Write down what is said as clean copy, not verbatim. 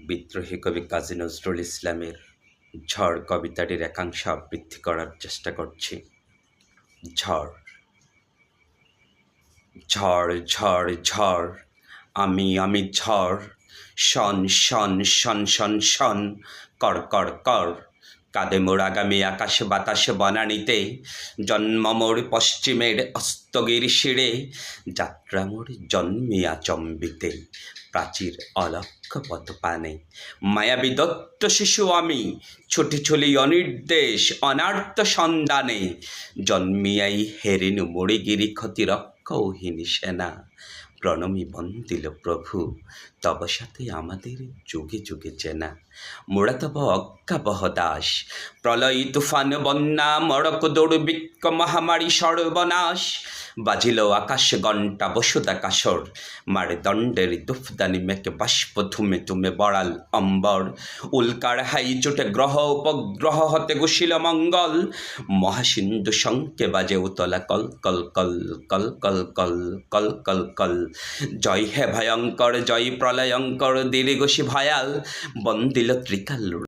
বিদ্রোহী কবি কাজী নজরুল ইসলামের ঝড় কবিতাটির একাংশ আবৃত্তি করার চেষ্টা করছি। ঝড় ঝড় ঝড় ঝড় আমি ঝড়, শন শন শন শন শন, কর কর কর। কাঁদে মোর আগামী আকাশ বাতাস বনানীতে, জন্ম মোর পশ্চিমের অস্তগীর শিরে, যাত্রা মোর জন্মিয়া চম্বিতে, প্রাচীর অলক্ষ পথ পানে। মায়াবী দত্ত শিশু আমি, ছুটি ছুলি অনির্দেশ অনার্ত সন্ধানে, জন্মিয়াই হেরিনু মরিগিরি ক্ষতি রক্ষৌহীনী সেনা। প্রণমী বন্দিল প্রভু, তব সাথে আমাদের যুগে যুগে চেনা। মোরা তব অজ্ঞাবহ দাস, প্রলয় তুফান বন্যা মড়ক দুর্ভিক্ষ মহামারী সর্বনাশ। বাজিল আকাশ ঘণ্টা বসুদা কাসর, মার দণ্ডের দুফদানি মেকে বাষ্প ধুমে ধুমে বড়াল অম্বর। উল্কার হাই চোটে গ্রহ উপগ্রহ হতে গুশিল মঙ্গল, মহাসিন্ধু শঙ্কে বাজে উতলা কল কল কল কল কল কল কল কল কল। জয় হে ভয়ঙ্কর জয় প্রলয়ঙ্কর দীর্ঘসী ভয়াল, বন্দিল ত্রিকাল